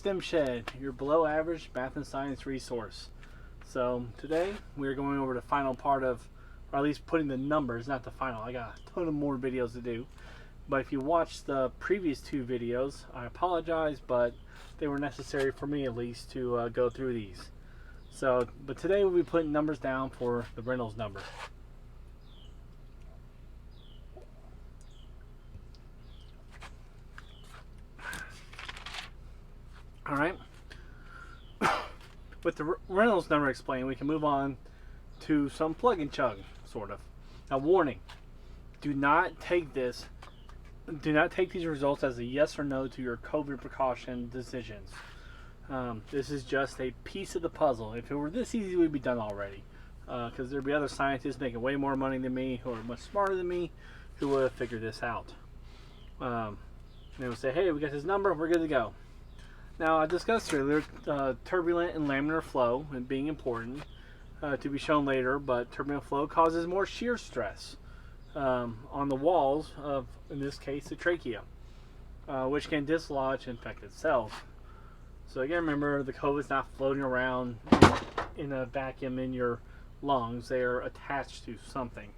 StemShed, your below average math and science resource. So today we're going over the final part of, or at least putting the numbers, not the final. I got a ton of more videos to do. But if you watched the previous two videos, I apologize, but they were necessary for me at least to go through these. So, but today we'll be putting numbers down for the Reynolds number. Alright, with the Reynolds number explained, we can move on to some plug and chug, sort of. Now, warning, do not take these results as a yes or no to your COVID precaution decisions. This is just a piece of the puzzle. If it were this easy, we'd be done already. Because there'd be other scientists making way more money than me, who are much smarter than me, who would have figured this out. They would say, hey, we got this number, we're good to go. Now, I discussed earlier turbulent and laminar flow and being important to be shown later, but turbulent flow causes more shear stress on the walls of, in this case, the trachea, which can dislodge infected cells. So again, remember, the COVID is not floating around in a vacuum in your lungs. They are attached to something.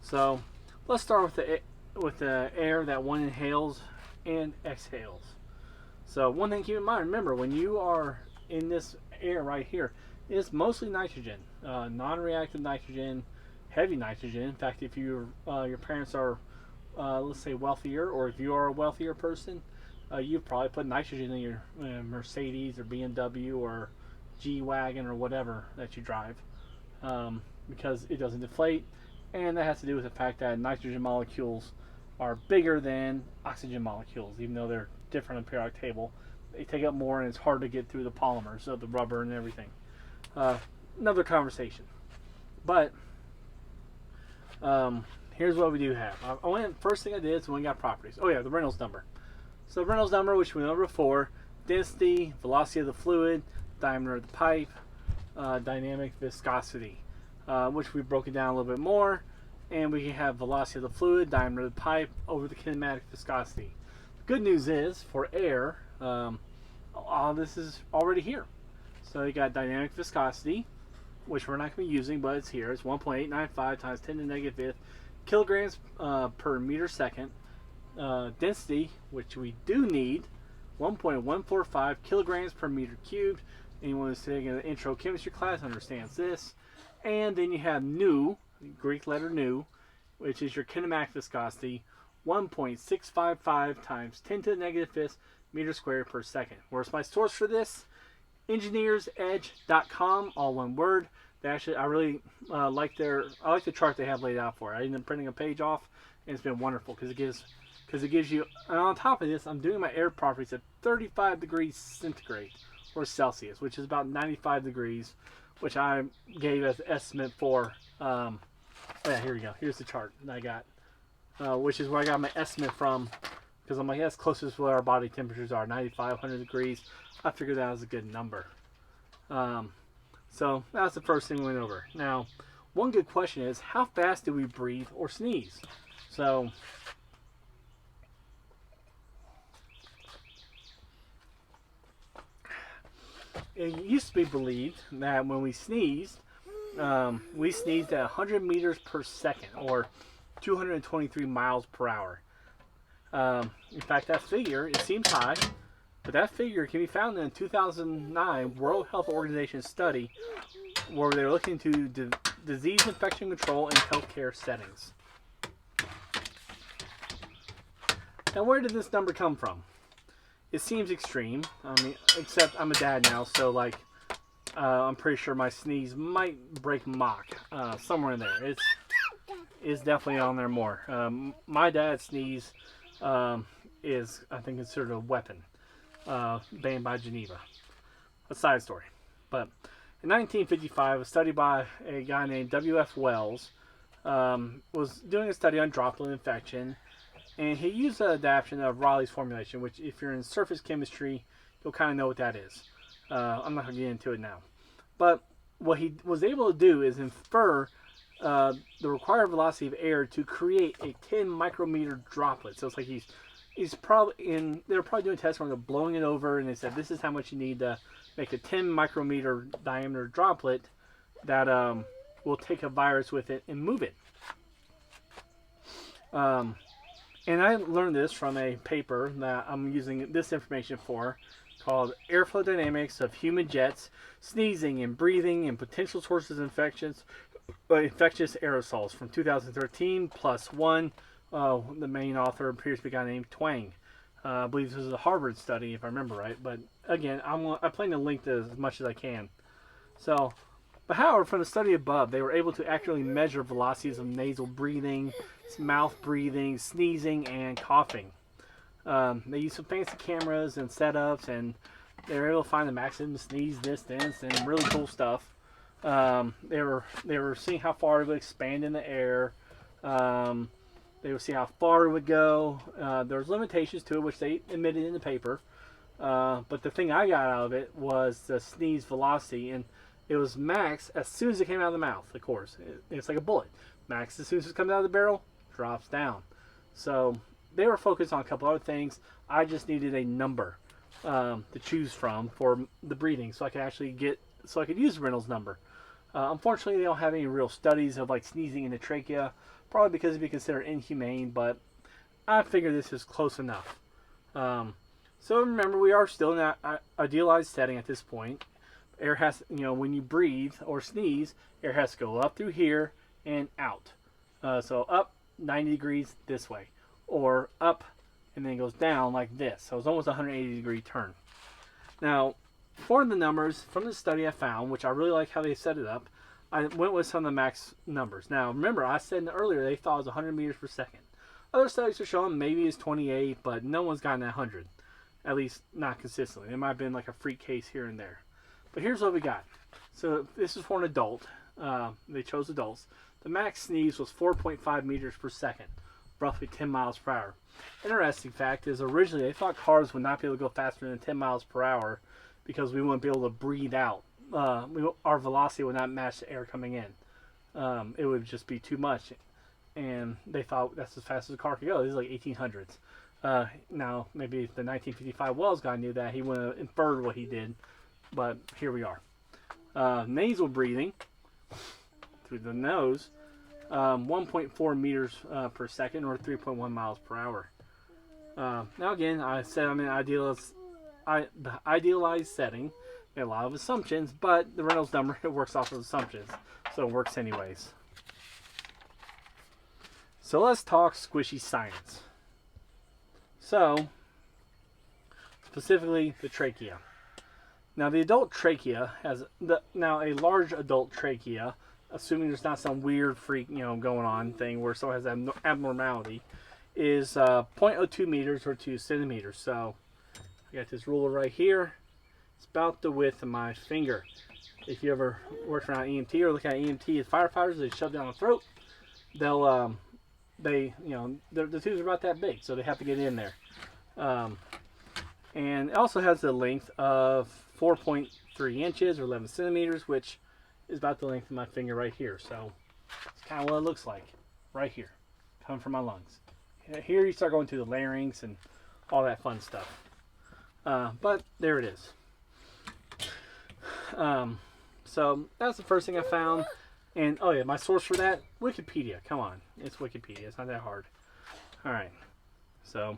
So let's start with the air that one inhales and exhales. So one thing to keep in mind, remember, when you are in this air right here, it's mostly nitrogen, non-reactive nitrogen, heavy nitrogen. In fact, if your parents are, let's say, wealthier, or if you are a wealthier person, you probably put nitrogen in your Mercedes or BMW or G-Wagon or whatever that you drive, because it doesn't deflate, and that has to do with the fact that nitrogen molecules are bigger than oxygen molecules, even though they're different on the periodic table. They take up more, and it's hard to get through the polymers of the rubber and everything. Another conversation. But here's what we do have. First thing I did is when we got properties. Oh yeah, the Reynolds number. So the Reynolds number, which we went over before, density, velocity of the fluid, diameter of the pipe, dynamic viscosity, which we've broken down a little bit more. And we can have velocity of the fluid, diameter of the pipe, over the kinematic viscosity. The good news is, for air, all this is already here. So you got dynamic viscosity, which we're not going to be using, but it's here. It's 1.895 times 10 to the negative fifth kilograms per meter second. Density, which we do need, 1.145 kilograms per meter cubed. Anyone who's taking an intro chemistry class understands this. And then you have nu, Greek letter nu, which is your kinematic viscosity, 1.655 times 10 to the negative fifth meters squared per second. Where's my source for this? engineersedge.com, all one word. They actually, I really like the chart they have laid out for it. I ended up printing a page off, and it's been wonderful because it gives you, and on top of this, I'm doing my air properties at 35 degrees centigrade or Celsius, which is about 95 degrees, which I gave as an estimate for. Yeah, here we go. Here's the chart that I got, which is where I got my estimate from, because I'm like, that's closest to where our body temperatures are, 95, 100 degrees. I figured that was a good number. So that's the first thing we went over. Now, one good question is, how fast do we breathe or sneeze? So, it used to be believed that when we sneezed at 100 meters per second, or 223 miles per hour. In fact, that figure, it seems high, but that figure can be found in a 2009 World Health Organization study where they were looking into disease infection control in healthcare settings. Now, where did this number come from? It seems extreme. I mean, except I'm a dad now, so like, I'm pretty sure my sneeze might break Mach somewhere in there. It's definitely on there more. My dad's sneeze is, I think, considered a weapon, banned by Geneva. A side story. But in 1955, a study by a guy named W.F. Wells was doing a study on droplet infection, and he used an adaptation of Raleigh's formulation, which, if you're in surface chemistry, you'll kind of know what that is. I'm not going to get into it now. But what he was able to do is infer the required velocity of air to create a 10 micrometer droplet. So it's like he's They were probably doing tests where they're blowing it over, and they said this is how much you need to make a 10 micrometer diameter droplet that will take a virus with it and move it. And I learned this from a paper that I'm using this information for, called Airflow Dynamics of Human Jets, Sneezing and Breathing and Potential Sources of Infectious Aerosols, from 2013, plus one. The main author appears to be a guy named Twang. I believe this is a Harvard study, if I remember right. But again, I plan to link this as much as I can. So, but however, from the study above, they were able to accurately measure velocities of nasal breathing, mouth breathing, sneezing, and coughing. They used some fancy cameras and setups, and they were able to find the maximum sneeze distance and really cool stuff. They were seeing how far it would expand in the air. They would see how far it would go. There's limitations to it, which they admitted in the paper. But the thing I got out of it was the sneeze velocity, and it was max as soon as it came out of the mouth. Of course, it's like a bullet. Max as soon as it comes out of the barrel, drops down. So they were focused on a couple other things. I just needed a number to choose from for the breathing, so I could use the Reynolds number. Unfortunately, they don't have any real studies of like sneezing in the trachea, probably because it'd be considered inhumane. But I figure this is close enough. So remember, we are still in an idealized setting at this point. Air has, when you breathe or sneeze, air has to go up through here and out. So up 90 degrees this way, or up and then it goes down like this. So it's almost a 180-degree turn. Now, for the numbers from the study I found, which I really like how they set it up, I went with some of the max numbers. Now, remember, I said earlier they thought it was 100 meters per second. Other studies are showing maybe it's 28, but no one's gotten that 100. At least not consistently. It might have been like a freak case here and there. But here's what we got. So this is for an adult. They chose adults. The max sneeze was 4.5 meters per second, roughly 10 miles per hour. Interesting fact is, originally they thought cars would not be able to go faster than 10 miles per hour because we wouldn't be able to breathe out. Our velocity would not match the air coming in. It would just be too much. And they thought that's as fast as a car could go. This is like 1800s. Now, maybe if the 1955 Wells guy knew that, he would have inferred what he did. But here we are. Nasal breathing through the nose, 1.4 meters per second, or 3.1 miles per hour. Now again, I said I'm in an idealized setting. A lot of assumptions, but the Reynolds number, it works off of assumptions, so it works anyways. So let's talk squishy science. So, specifically the trachea. Now, the adult trachea a large adult trachea, assuming there's not some weird freak, going on thing where someone has an abnormality, is 0.02 meters or 2 centimeters. So, I got this ruler right here. It's about the width of my finger. If you ever work around EMT or look at EMT as firefighters, they shove down the throat. The tubes are about that big, so they have to get in there. And it also has the length of 4.3 inches or 11 centimeters, which is about the length of my finger right here. So it's kind of what it looks like right here, coming from my lungs. Here you start going to the larynx and all that fun stuff. But there it is. So that's the first thing I found. And oh yeah, my source for that, Wikipedia. Come on, it's Wikipedia. It's not that hard. All right. So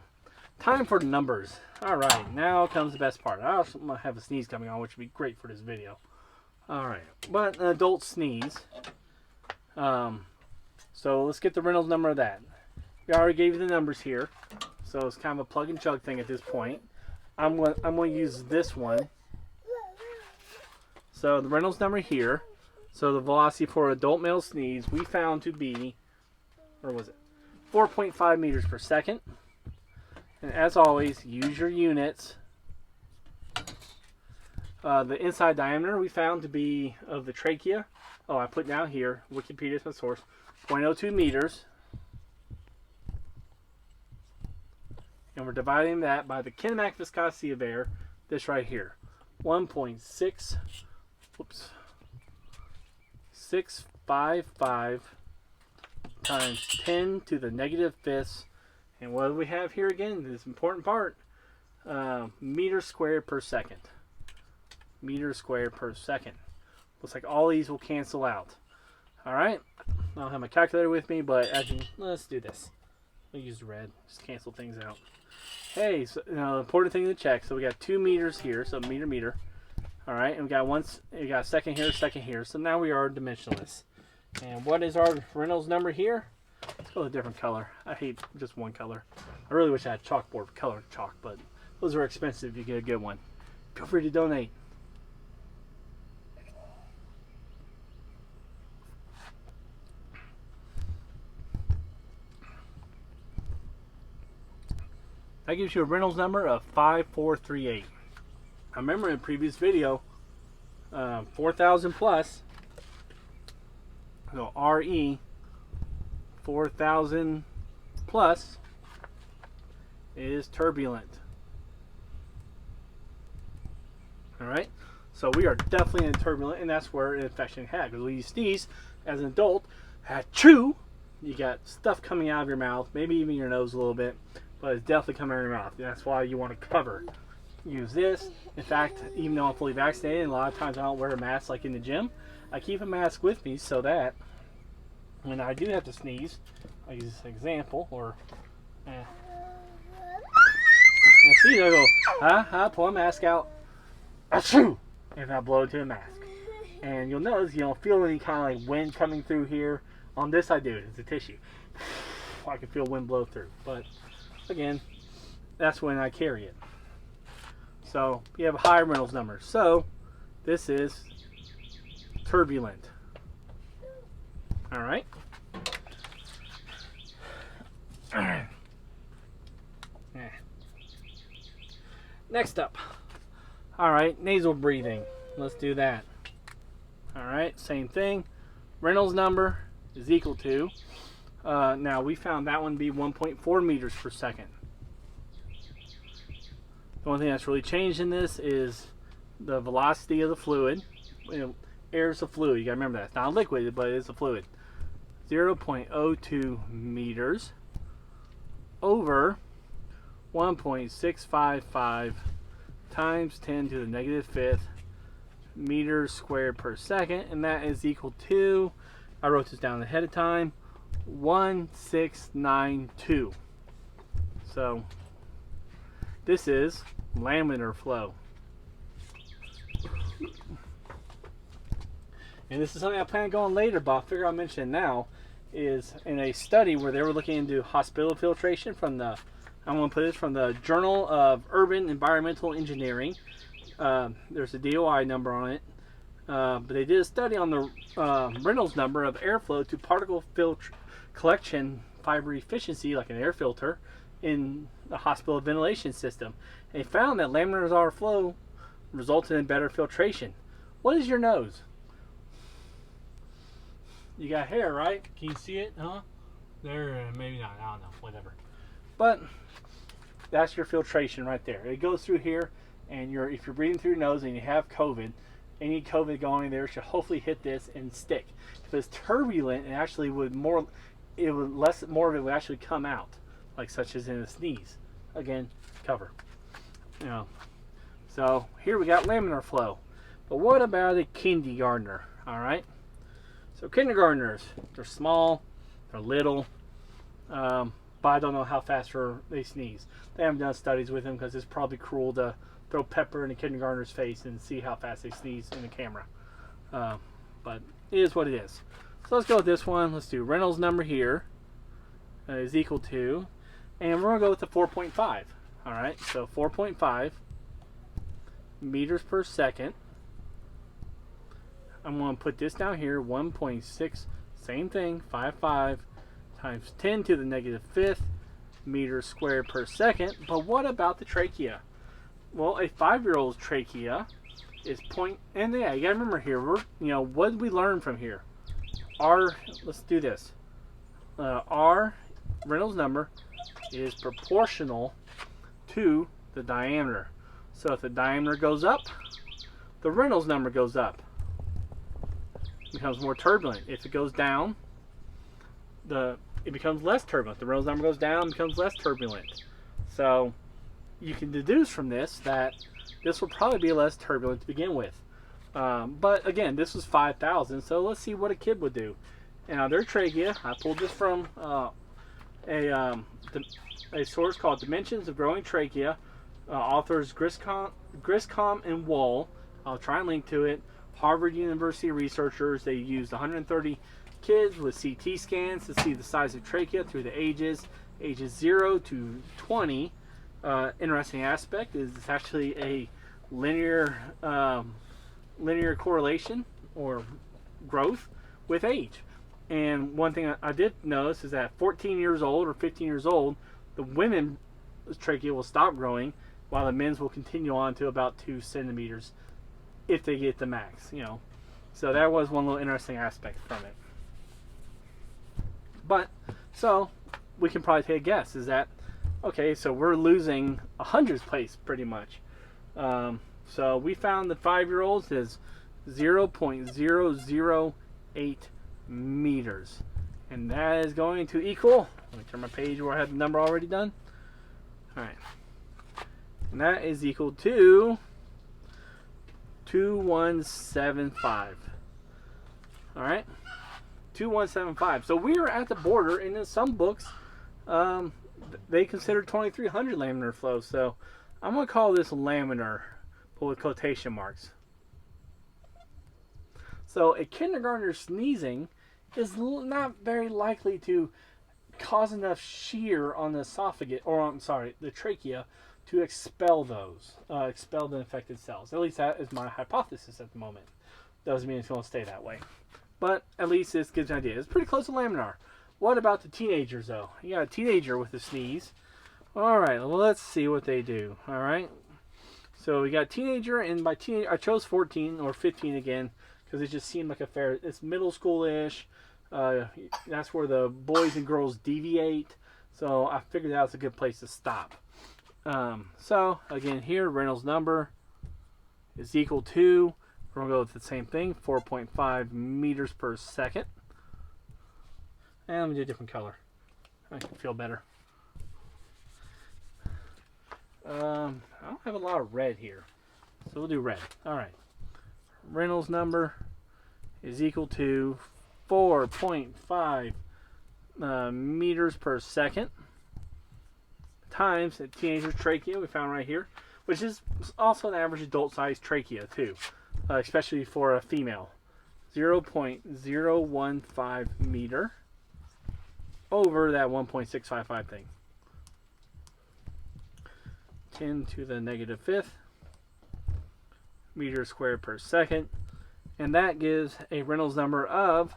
time for numbers. All right, now comes the best part. I also might have a sneeze coming on, which would be great for this video. All right, but an adult sneeze. So let's get the Reynolds number of that. We already gave you the numbers here, so it's kind of a plug and chug thing at this point. I'm going to use this one. So the Reynolds number here. So the velocity for adult male sneeze we found to be, or was it 4.5 meters per second. And as always, use your units. The inside diameter we found to be of the trachea. Oh, I put down here, Wikipedia is my source, 0.02 meters. And we're dividing that by the kinematic viscosity of air, this right here, 655 times 10 to the negative fifths And what do we have here again? This important part. Meters squared per second. Meters squared per second. Looks like all these will cancel out. Alright. I don't have my calculator with me, but let's do this. I'll use red. Just cancel things out. Hey, so important thing to check. So we got 2 meters here, so meter. Alright, and we got a second here. So now we are dimensionless. And what is our Reynolds number here? Let's go with a different color. I hate just one color. I really wish I had chalkboard color chalk, but those are expensive if you get a good one. Feel free to donate. That gives you a Reynolds number of 5438. I remember in a previous video, 4,000 plus, so RE 4,000 plus is turbulent. Alright, so we are definitely in turbulent, and that's where an infection had. Because when you sneeze as an adult, achoo, you got stuff coming out of your mouth, maybe even your nose a little bit, but it's definitely coming out of your mouth. That's why you want to cover. Use this. In fact, even though I'm fully vaccinated, and a lot of times I don't wear a mask like in the gym, I keep a mask with me so that when I do have to sneeze, I'll use this example, or I see, I go, pull a mask out, achoo, and I blow into a mask. And you'll notice you don't feel any kind of like wind coming through here. On this I do it. It's a tissue. I can feel wind blow through. But again, that's when I carry it. So you have a high Reynolds number. So this is turbulent. Alright. Next up. Alright, nasal breathing. Let's do that. Alright, same thing. Reynolds number is equal to, now we found that one to be 1.4 meters per second. The only thing that's really changed in this is the velocity of the fluid. Air is a fluid, you gotta remember that. It's not a liquid, but it is a fluid. 0.02 meters over 1.655 times 10 to the negative fifth meters squared per second, and that is equal to, I wrote this down ahead of time, 1692. So this is laminar flow. And this is something I plan on going later, but I figure I'll mention it now, is in a study where they were looking into hospital filtration from the, I'm going to put this from the Journal of Urban Environmental Engineering. There's a DOI number on it. But they did a study on the Reynolds number of airflow to particle filter collection fiber efficiency, like an air filter, in the hospital ventilation system. And they found that laminar flow resulted in better filtration. What is your nose? You got hair, right? Can you see it? Huh? There, maybe not. I don't know. Whatever. But that's your filtration right there. It goes through here, and if you're breathing through your nose and you have COVID, any COVID going there should hopefully hit this and stick. If it's turbulent, it actually would more of it would actually come out, like such as in a sneeze. Again, cover. So here we got laminar flow. But what about a kindergartner? All right. So kindergartners, they're small, they're little, but I don't know how fast they sneeze. They haven't done studies with them because it's probably cruel to throw pepper in a kindergartner's face and see how fast they sneeze in the camera. But it is what it is. So let's go with this one. Let's do Reynolds number here is equal to, and we're going to go with the 4.5. All right, so 4.5 meters per second. I'm going to put this down here, 1.6, same thing, 55 times 10 to the negative fifth meters squared per second. But what about the trachea? Well, a 5-year-old's trachea is and yeah, you gotta remember here, what did we learn from here? Let's do this. R Reynolds number is proportional to the diameter. So if the diameter goes up, the Reynolds number goes up. It becomes more turbulent. If it goes down, it becomes less turbulent. The Reynolds number goes down, becomes less turbulent. So you can deduce from this that this will probably be less turbulent to begin with. But again, this was 5,000, so let's see what a kid would do. Now their trachea, I pulled this from a source called Dimensions of Growing Trachea. Authors Griscom and Wall. I'll try and link to it. Harvard University researchers, they used 130 kids with CT scans to see the size of trachea through the ages 0 to 20. Interesting aspect is it's actually a linear correlation or growth with age. And one thing I did notice is that 14 years old or 15 years old, the women's trachea will stop growing, while the men's will continue on to about 2 centimeters if they get the max, you know. So that was one little interesting aspect from it. But, so, we can probably take a guess, is that, okay, so we're losing a hundredths place pretty much. So we found the 5-year-olds is 0.008 meters. And that is going to equal, let me turn my page where I have the number already done. Alright. And that is equal to 2175. Alright? 2175. So we are at the border, and in some books, they consider 2300 laminar flow. So I'm going to call this laminar, but with quotation marks. So a kindergartner sneezing is not very likely to cause enough shear on the esophagus, or I'm sorry, the trachea, to expel the infected cells. At least that is my hypothesis at the moment. Doesn't mean it's going to stay that way. But at least this gives an idea. It's pretty close to laminar. What about the teenagers, though? You got a teenager with a sneeze. All right, well, let's see what they do. All right. So we got teenager, and by teenager, I chose 14 or 15 again because it just seemed like a fair. It's middle school-ish. That's where the boys and girls deviate. So I figured that was a good place to stop. So again, here Reynolds number is equal to. We're gonna go with the same thing, 4.5 meters per second. And let me do a different color. I can feel better. I don't have a lot of red here, so we'll do red. All right. Reynolds number is equal to 4.5 meters per second times the teenager's trachea we found right here, which is also an average adult size trachea too, especially for a female. 0.015 meter over that 1.655 thing. 10 to the negative fifth meters squared per second, and that gives a Reynolds number of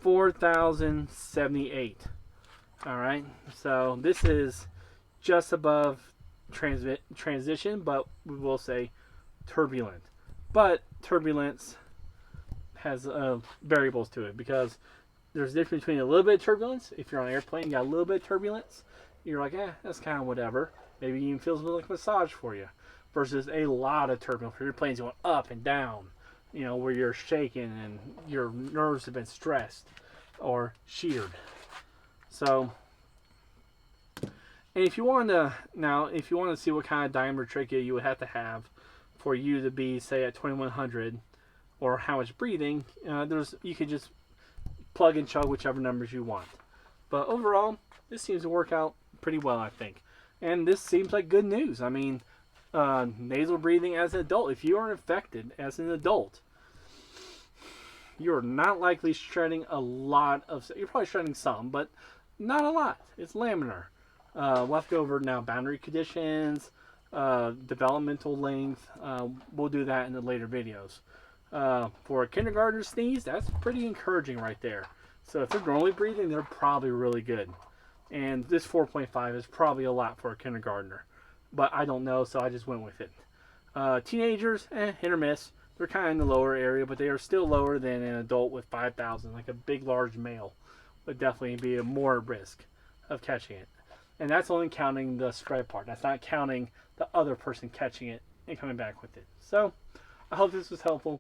4,078. All right, so this is just above transition, but we will say turbulent. But turbulence has variables to it, because there's a difference between a little bit of turbulence. If you're on an airplane, you got a little bit of turbulence, you're like, that's kind of whatever. Maybe it even feels a bit like a massage for you. Versus a lot of turbulence, where your plane's going up and down, you know, where you're shaking and your nerves have been stressed or sheared. So, and if you want to see what kind of diameter trachea you would have to have for you to be, say, at 2100, or how much breathing, you could just plug and chug whichever numbers you want. But overall, this seems to work out pretty well, I think. And this seems like good news. I mean, nasal breathing as an adult, if you are infected as an adult, you're not likely shedding a lot of, you're probably shedding some, but not a lot. It's laminar. We'll have to go over now boundary conditions, developmental length. We'll do that in the later videos. For a kindergartner sneeze, that's pretty encouraging right there. So if they're normally breathing, they're probably really good. And this 4.5 is probably a lot for a kindergartner. But I don't know, so I just went with it. Teenagers, hit or miss. They're kind of in the lower area, but they are still lower than an adult with 5,000. Like a big, large male would definitely be more at risk of catching it. And that's only counting the spread part. That's not counting the other person catching it and coming back with it. So, I hope this was helpful.